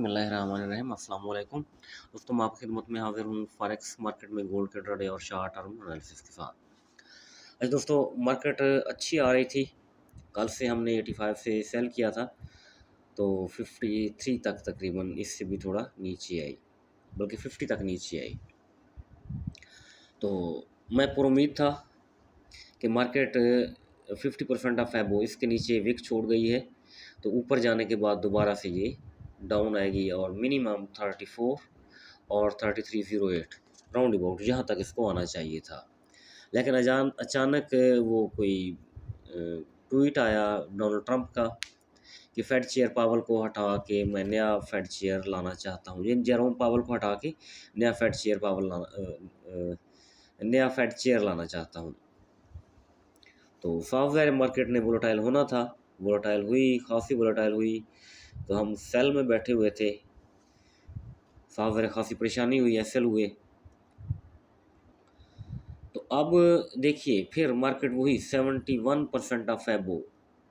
बिस्मिल्लाहिर्रहमानिर्रहीम अस्सलाम वालेकुम दोस्तों, मैं आपकी खिदमत में हाजिर हूँ फॉरेक्स मार्केट में गोल्ड के ट्रेड और शार्ट टर्म एनालिसिस के साथ। आज दोस्तों मार्केट अच्छी आ रही थी। कल से हमने 85 से सेल किया था तो 53 तक तकरीबन, इससे भी थोड़ा नीचे आई, बल्कि 50 तक नीचे आई। तो मैं पूरी उम्मीद था कि मार्केट 50% ऑफ एबो इसके नीचे विक छोड़ गई है, तो ऊपर जाने के बाद दोबारा से ये डाउन आएगी और मिनिमम 34 और 3308 राउंड अबाउट यहाँ तक इसको आना चाहिए था। लेकिन अचानक वो कोई ट्वीट आया डोनाल्ड ट्रंप का कि फेड चेयर पावल को हटा के मैं नया फेड चेयर लाना चाहता हूँ, जेरोम पावल को हटा के नया फेड चेयर नया फेड चेयर लाना चाहता हूँ। तो साफ ज़ाहिर मार्केट ने वोलेटाइल होना था, वोलेटाइल हुई, खासी वोलेटाइल हुई, तो हम सेल में बैठे हुए थे। साफ ज़ाहिर खासी परेशानी हुई, एसएल हुए। तो अब देखिए फिर मार्केट वही 71% ऑफ एबो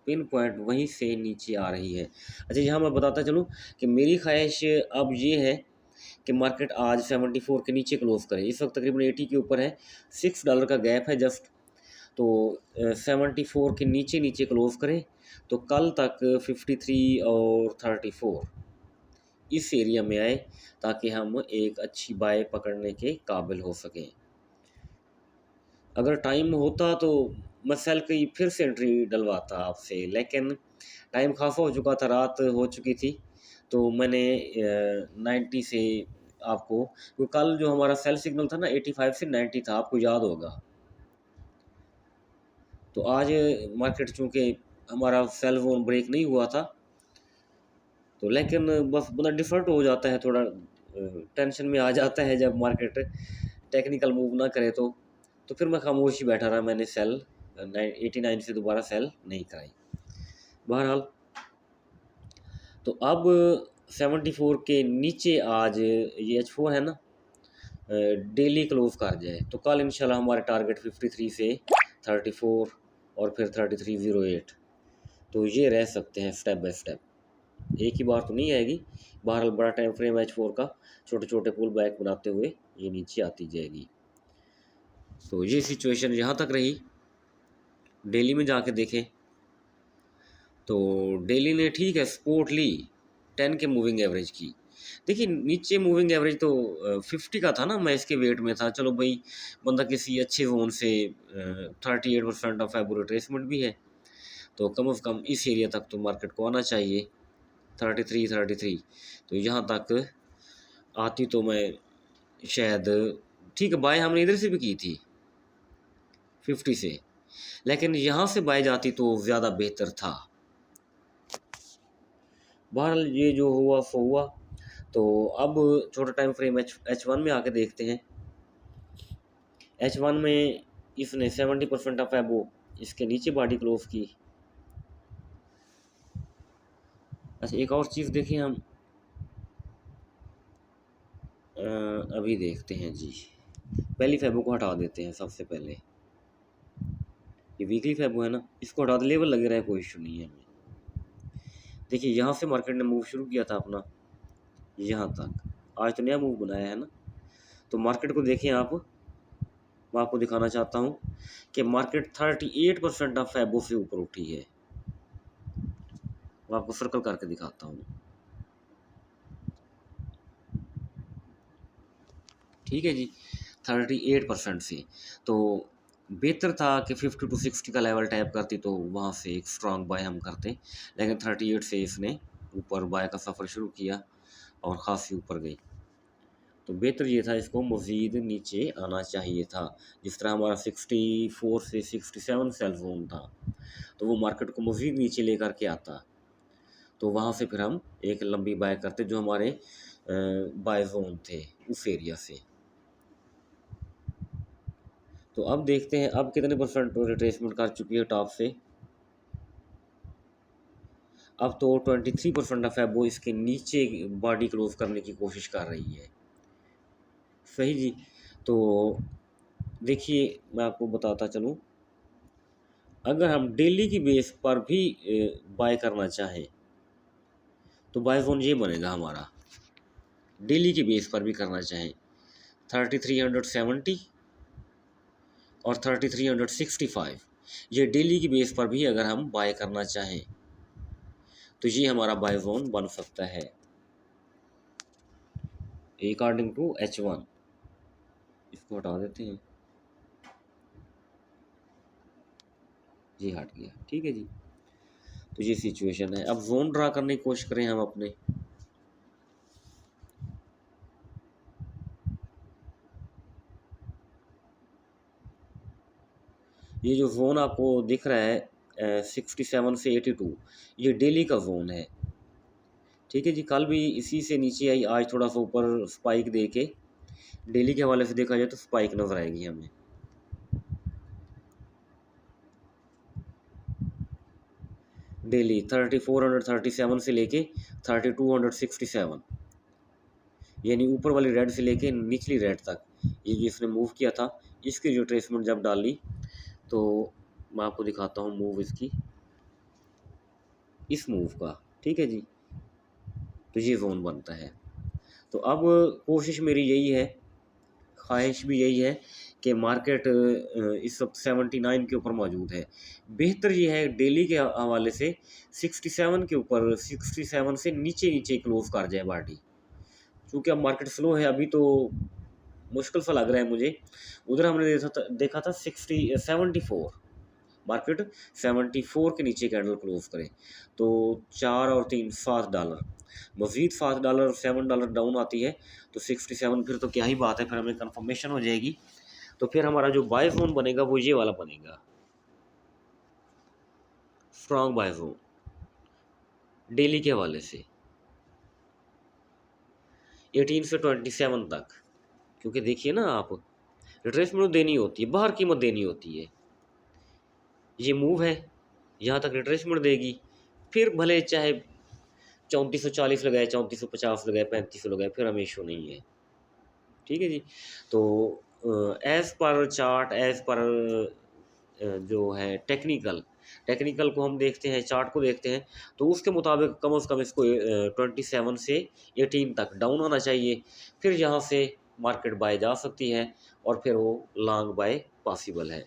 पिन पॉइंट वहीं से नीचे आ रही है। अच्छा, यहाँ मैं बताता चलूँ कि मेरी ख्वाहिश अब ये है कि मार्केट आज 74 के नीचे क्लोज करे। इस वक्त तकरीबन 80 के ऊपर है, $6 का गैप है जस्ट। तो 74 के नीचे नीचे क्लोज करें तो कल तक 53 और 34 इस एरिया में आए, ताकि हम एक अच्छी बाय पकड़ने के काबिल हो सकें। अगर टाइम होता तो मैं सेल की फिर से एंट्री डलवाता आपसे, लेकिन टाइम खासा हो चुका था, रात हो चुकी थी। तो मैंने 90 से आपको, क्योंकि कल जो हमारा सेल सिग्नल था ना 85 से 90 था, आपको याद होगा। तो आज मार्केट चूँकि हमारा सेल जोन ब्रेक नहीं हुआ था, तो लेकिन बस बंदा डिफ़र्ट हो जाता है, थोड़ा टेंशन में आ जाता है जब मार्केट टेक्निकल मूव ना करे तो फिर मैं खामोश ही बैठा रहा। मैंने सेल 89 से दोबारा सेल नहीं कराई। बहरहाल तो अब 74 के नीचे आज ये H4 है ना, डेली क्लोज कर जाए तो कल इंशाल्लाह हमारे टारगेट 53 से 34 और फिर 3308, तो ये रह सकते हैं स्टेप बाय स्टेप। एक ही बार तो नहीं आएगी। बहरहाल बड़ा टाइम फ्रेम H4 का, छोटे छोटे पुल बैक बनाते हुए ये नीचे आती जाएगी। तो ये सिचुएशन यहाँ तक रही। डेली में जाके देखें तो डेली ने ठीक है सपोर्ट ली 10 के मूविंग एवरेज की। देखिए नीचे मूविंग एवरेज तो 50 का था ना, मैं इसके वेट में था। चलो भाई, बंदा किसी अच्छे जोन से 38% ऑफ एबो रिट्रेसमेंट भी है, तो कम से कम इस एरिया तक तो मार्केट को आना चाहिए, 33। तो यहाँ तक आती तो मैं शायद ठीक है, बाय हमने इधर से भी की थी 50 से, लेकिन यहाँ से बाय जाती तो ज़्यादा बेहतर था। बहरहाल ये जो हुआ सो हुआ। तो अब छोटा टाइम फ्रेम H1 में आके देखते हैं। H1 में इसने 70% ऑफ एबो इसके नीचे बॉडी क्लोज की। अच्छा, एक और चीज़ देखें हम, अभी देखते हैं जी। पहली फैबो को हटा देते हैं सबसे पहले। ये वीकली फैबो है ना, इसको हटा दे, लेवल लगे रहे, कोई इशू नहीं है हमें। देखिए यहाँ से मार्केट ने मूव शुरू किया था अपना यहाँ तक, आज तो नया मूव बनाया है ना। तो मार्केट को देखें आप, मैं आपको दिखाना चाहता हूँ कि मार्केट 38% ऑफ फैबो से ऊपर उठी है। मैं आपको सर्कल करके दिखाता हूँ, ठीक है जी, 38% से। तो बेहतर था कि 50 to 60 का लेवल टैप करती तो वहाँ से एक स्ट्रॉन्ग बाय हम करते, लेकिन 38 से इसने ऊपर बाय का सफ़र शुरू किया और ख़ासी ऊपर गई। तो बेहतर ये था, इसको मज़ीद नीचे आना चाहिए था। जिस तरह हमारा 64 से 67 सेल जोन था, तो वो मार्केट को मज़ीद नीचे लेकर के आता, तो वहाँ से फिर हम एक लंबी बाय करते जो हमारे बाय जोन थे उस एरिया से। तो अब देखते हैं अब कितने परसेंट रिट्रेसमेंट कर चुकी है टॉप से। अब तो 23% ऑफ एबो इसके नीचे बॉडी क्लोज करने की कोशिश कर रही है। सही जी। तो देखिए मैं आपको बताता चलूँ, अगर हम डेली की बेस पर भी बाय करना चाहें तो बाय जोन ये बनेगा हमारा डेली के बेस पर भी करना चाहें 3370 और 3365, ये डेली की बेस पर भी अगर हम बाय करना चाहें तो ये हमारा बाय जोन बन सकता है अकॉर्डिंग टू H1। इसको हटा देते हैं, ये हट गया, ठीक है जी। तो ये सिचुएशन है। अब जोन ड्रा करने की कोशिश करें हम अपने, ये जो जोन आपको दिख रहा है 67 से 82, ये डेली का जोन है, ठीक है जी। कल भी इसी से नीचे आई, आज थोड़ा सा ऊपर स्पाइक दे के, डेली के हवाले से देखा जाए तो स्पाइक नजर आएगी हमें। डेली 3437 से लेके 3267, यानी ऊपर वाली रेड से लेके निचली रेड तक ये इसने मूव किया था। इसकी जो ट्रेसमेंट जब डाली तो मैं आपको दिखाता हूँ मूव इसकी, इस मूव का, ठीक है जी। तो ये जोन बनता है। तो अब कोशिश मेरी यही है, ख्वाहिश भी यही है कि मार्केट इस वक्त 79 के ऊपर मौजूद है। बेहतर ये है डेली के हवाले से 67 के ऊपर, 67 से नीचे नीचे क्लोज कर जाए बाटी, क्योंकि अब मार्केट स्लो है अभी, तो मुश्किल सा लग रहा है मुझे। उधर हमने देखा था 74, मार्केट 74 के नीचे कैंडल क्लोज करे तो 4 और 3 $7, मजीद $7 $7 डाउन आती है तो 67, फिर तो क्या ही बात है, फिर हमें कंफर्मेशन हो जाएगी। तो फिर हमारा जो बाय जोन बनेगा वो ये वाला बनेगा, स्ट्रॉन्ग बाय जोन डेली के हवाले से 18 से 27 तक। क्योंकि देखिए ना आप, रिट्रेसमेंट देनी होती है, बाहर कीमत देनी होती है, ये मूव है, यहाँ तक रिट्रेसमेंट देगी, फिर भले चाहे 3440 लगाए, 3450 लगाए, 3500 लगाए, फिर हमें इशू नहीं है, ठीक है जी। तो as per chart, as per जो है टेक्निकल को हम देखते हैं, चार्ट को देखते हैं, तो उसके मुताबिक कम से कम इसको 27 से 18 तक डाउन आना चाहिए, फिर यहाँ से मार्केट बाय जा सकती है और फिर वो लॉन्ग बाय पॉसिबल है।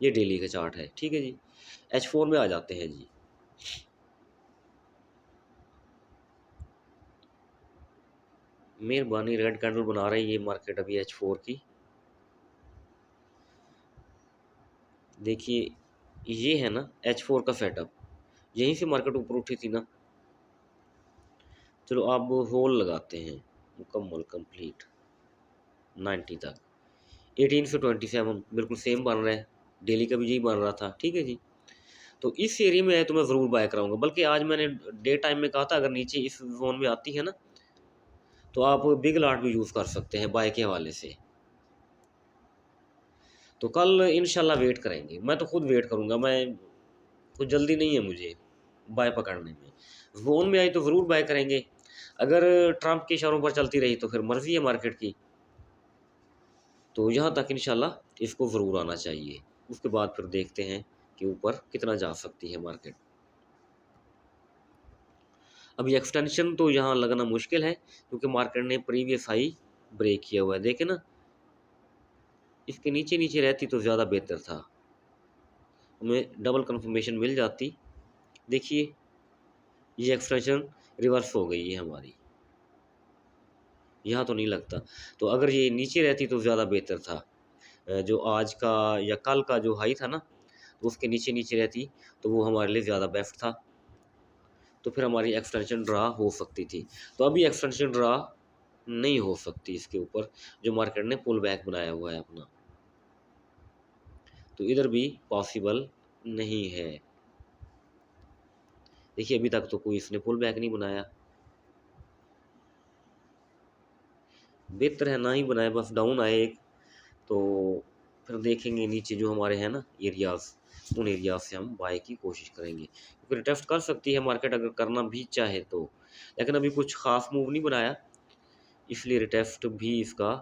ये डेली का चार्ट है, ठीक है जी। H4 में आ जाते हैं जी। मेहरबानी, रेड कैंडल बना रही है मार्केट अभी H4 की। देखिए ये है ना H4 का सेटअप, यहीं से मार्केट ऊपर उठी थी ना। चलो आप होल लगाते हैं, मुकम्मल कंप्लीट 90 तक, 18 से 27 बिल्कुल सेम बन रहा है, डेली का भी यही बन रहा था, ठीक है जी। तो इस एरिया में है तो मैं ज़रूर बाय कराऊंगा, बल्कि आज मैंने डे टाइम में कहा था अगर नीचे इस जोन में आती है ना तो आप बिग लॉट भी यूज़ कर सकते हैं बाय के हवाले से। तो कल इंशाल्लाह वेट करेंगे, मैं तो खुद वेट करूंगा, मैं कुछ जल्दी नहीं है मुझे बाय पकड़ने में। जोन में आई तो ज़रूर बाय करेंगे, अगर ट्रंप के इशारों पर चलती रही तो फिर मर्जी है मार्केट की। तो यहाँ तक इंशाल्लाह इसको ज़रूर आना चाहिए, उसके बाद फिर देखते हैं कि ऊपर कितना जा सकती है मार्केट। अभी एक्सटेंशन तो यहाँ लगना मुश्किल है, क्योंकि मार्केट ने प्रीवियस हाई ब्रेक किया हुआ है, देखे ना, इसके नीचे नीचे रहती तो ज़्यादा बेहतर था, हमें डबल कंफर्मेशन मिल जाती। देखिए ये एक्सटेंशन रिवर्स हो गई है हमारी, यहाँ तो नहीं लगता। तो अगर ये नीचे रहती तो ज़्यादा बेहतर था, जो आज का या कल का जो हाई था ना, तो उसके नीचे नीचे रहती तो वो हमारे लिए ज़्यादा बेस्ट था, तो फिर हमारी एक्सटेंशन ड्रा हो सकती थी। तो अभी एक्सटेंशन ड्रा नहीं हो सकती इसके ऊपर, जो मार्केट ने पुल बैक बनाया हुआ है अपना, तो इधर भी पॉसिबल नहीं है। देखिए अभी तक तो कोई इसने पुल बैक नहीं बनाया, बेहतर है ना ही बनाए, बस डाउन आए एक, तो फिर देखेंगे नीचे जो हमारे हैं ना एरियाज़, उन एरियाज से हम बाय की कोशिश करेंगे, क्योंकि रिटेस्ट कर सकती है मार्केट अगर करना भी चाहे तो, लेकिन अभी कुछ ख़ास मूव नहीं बनाया, इसलिए रिटेस्ट भी इसका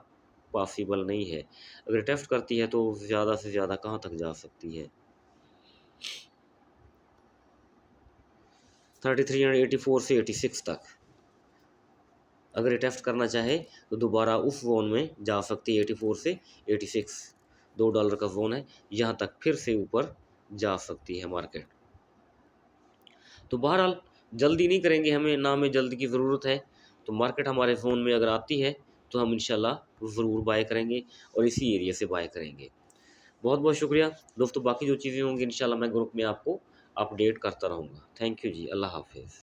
पॉसिबल नहीं है। अगर रिटेस्ट करती है तो ज़्यादा से ज़्यादा कहाँ तक जा सकती है, 3384 से 86 तक। अगर ये टेस्ट करना चाहे तो दोबारा उस जोन में जा सकती है, 84 से 86, $2 का जोन है, यहाँ तक फिर से ऊपर जा सकती है मार्केट। तो बहरहाल जल्दी नहीं करेंगे, हमें ना हमें जल्दी की ज़रूरत है। तो मार्केट हमारे फ़ोन में अगर आती है तो हम इंशाल्लाह ज़रूर बाय करेंगे और इसी एरिया से बाय करेंगे। बहुत बहुत शुक्रिया दोस्तों, बाकी जो चीज़ें होंगी इंशाल्लाह मैं ग्रुप में आपको अपडेट करता रहूँगा। थैंक यू जी, अल्लाह हाफ़िज़।